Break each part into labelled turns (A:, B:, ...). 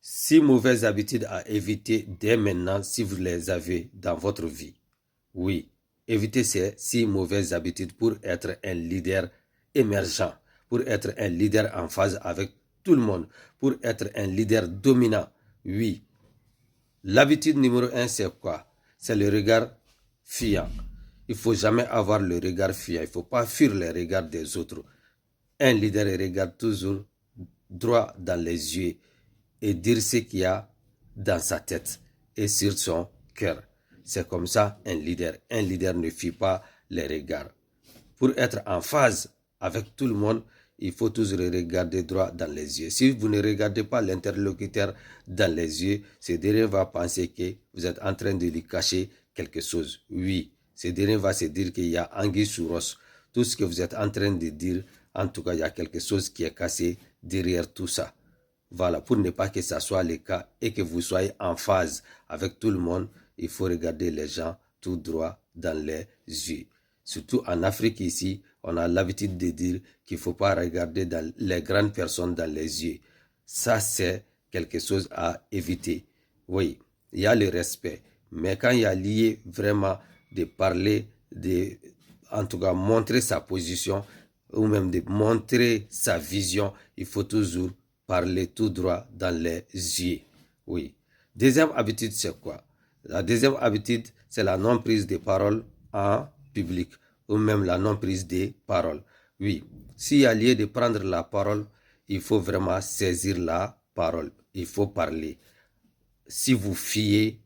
A: 6 mauvaises habitudes à éviter dès maintenant si vous les avez dans votre vie. Oui, évitez ces 6 mauvaises habitudes pour être un leader émergent, pour être un leader en phase avec tout le monde, pour être un leader dominant. Oui, l'habitude numéro 1, c'est quoi? C'est le regard fuyant. Il ne faut jamais avoir le regard fuyant. Il ne faut pas fuir les regards des autres. Un leader regarde toujours droit dans les yeux et dire ce qu'il y a dans sa tête et sur son cœur. C'est comme ça un leader. Un leader ne fuit pas les regards. Pour être en phase avec tout le monde, il faut toujours regarder droit dans les yeux. Si vous ne regardez pas l'interlocuteur dans les yeux, ce dernier va penser que vous êtes en train de lui cacher quelque chose. Oui, ce dernier va se dire qu'il y a anguille sous roche. Tout ce que vous êtes en train de dire, en tout cas, il y a quelque chose qui est cassé derrière tout ça. Voilà, pour ne pas que ça soit le cas et que vous soyez en phase avec tout le monde, il faut regarder les gens tout droit dans les yeux. Surtout en Afrique ici, on a l'habitude de dire qu'il ne faut pas regarder les grandes personnes dans les yeux. Ça, c'est quelque chose à éviter. Oui, il y a le respect. Mais quand il y a lié vraiment de parler, en tout cas montrer sa position ou même de montrer sa vision, il faut toujours parler tout droit dans les yeux. Oui. Deuxième habitude, c'est quoi? La deuxième habitude, c'est la non-prise de parole en public ou même la non-prise des paroles. Oui, s'il y a lieu de prendre la parole, il faut vraiment saisir la parole. Il faut parler. Si vous fiez,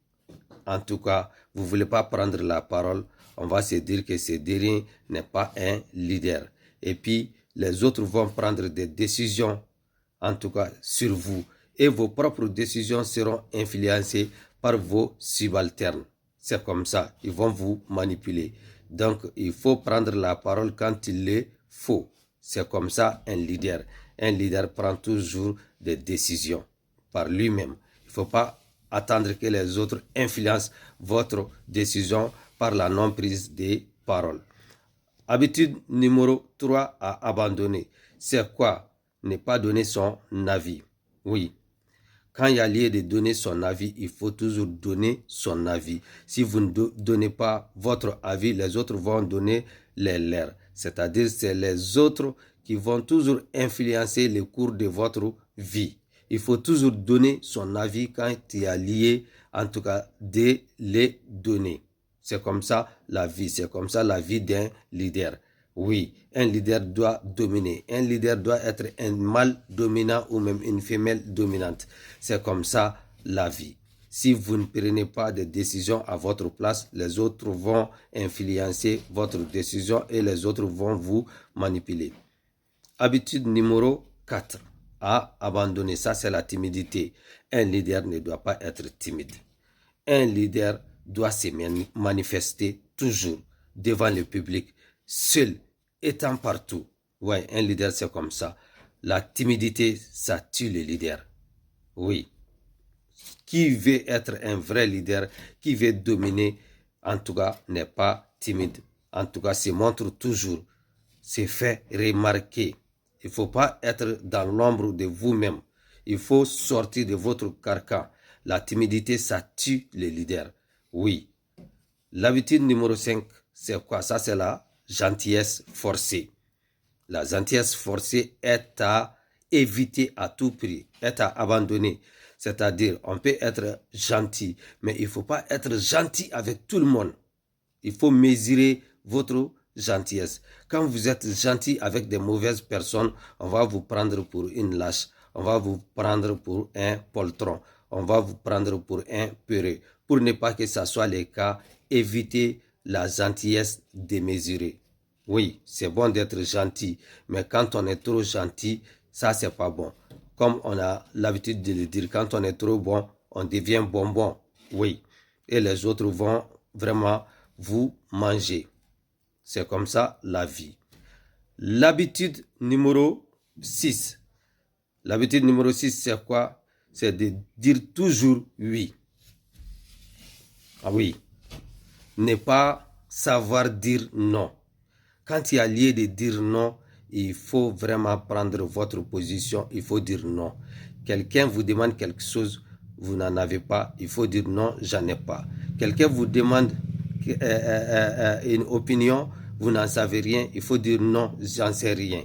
A: en tout cas, vous ne voulez pas prendre la parole, on va se dire que ce dernier n'est pas un leader. Et puis, les autres vont prendre des décisions, en tout cas sur vous. Et vos propres décisions seront influencées par vos subalternes. C'est comme ça, ils vont vous manipuler. Donc, il faut prendre la parole quand il le faut. C'est comme ça un leader. Un leader prend toujours des décisions par lui-même. Il ne faut pas attendre que les autres influencent votre décision par la non-prise des paroles. Habitude numéro 3 à abandonner. C'est quoi? Ne pas donner son avis. Oui. Quand il y a lieu de donner son avis, il faut toujours donner son avis. Si vous ne donnez pas votre avis, les autres vont donner les leurs. C'est-à-dire, c'est les autres qui vont toujours influencer le cours de votre vie. Il faut toujours donner son avis quand il y a lieu, en tout cas, de les donner. C'est comme ça la vie, c'est comme ça la vie d'un leader. Oui, un leader doit dominer. Un leader doit être un mâle dominant ou même une femelle dominante. C'est comme ça la vie. Si vous ne prenez pas de décision à votre place, les autres vont influencer votre décision et les autres vont vous manipuler. Habitude numéro 4 à abandonner, ça c'est la timidité. Un leader ne doit pas être timide. Un leader doit se manifester toujours devant le public, seul, étant partout. Ouais, un leader c'est comme ça. La timidité, ça tue le leader. Oui. Qui veut être un vrai leader, qui veut dominer, en tout cas, n'est pas timide. En tout cas, se montre toujours, se fait remarquer. Il ne faut pas être dans l'ombre de vous-même. Il faut sortir de votre carcan. La timidité, ça tue les leaders. Oui. L'habitude numéro 5, c'est quoi? Ça, c'est la gentillesse forcée. La gentillesse forcée est à éviter à tout prix, est à abandonner. C'est-à-dire, on peut être gentil, mais il ne faut pas être gentil avec tout le monde. Il faut mesurer votre gentillesse. Quand vous êtes gentil avec des mauvaises personnes, on va vous prendre pour une lâche. On va vous prendre pour un poltron. On va vous prendre pour un peureux. Pour ne pas que ça soit le cas, évitez la gentillesse démesurée. Oui, c'est bon d'être gentil, mais quand on est trop gentil, ça c'est pas bon. Comme on a l'habitude de le dire, quand on est trop bon, on devient bonbon. Oui, et les autres vont vraiment vous manger. C'est comme ça la vie. L'habitude numéro 6. L'habitude numéro 6, c'est quoi? C'est de dire toujours oui. Ah oui. Ne pas savoir dire non. Quand il y a lieu de dire non, il faut vraiment prendre votre position, il faut dire non. Quelqu'un vous demande quelque chose, vous n'en avez pas, il faut dire non, j'en ai pas. Quelqu'un vous demande une opinion, vous n'en savez rien, il faut dire non, j'en sais rien.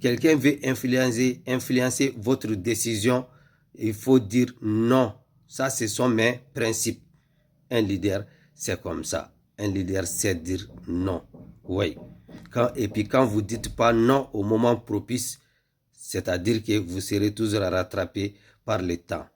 A: Quelqu'un veut influencer votre décision, il faut dire non. Ça, ce sont mes principes. Un leader, c'est comme ça. Un leader sait dire non. Oui. Et puis quand vous ne dites pas non au moment propice, c'est-à-dire que vous serez toujours rattrapé par le temps.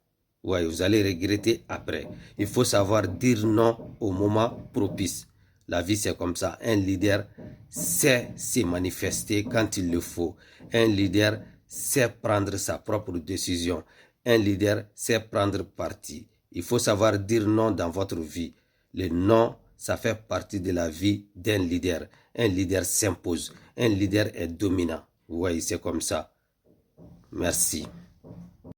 A: Oui, vous allez regretter après. Il faut savoir dire non au moment propice. La vie, c'est comme ça. Un leader sait se manifester quand il le faut. Un leader sait prendre sa propre décision. Un leader sait prendre parti. Il faut savoir dire non dans votre vie. Le non, ça fait partie de la vie d'un leader. Un leader s'impose. Un leader est dominant. Oui, c'est comme ça. Merci.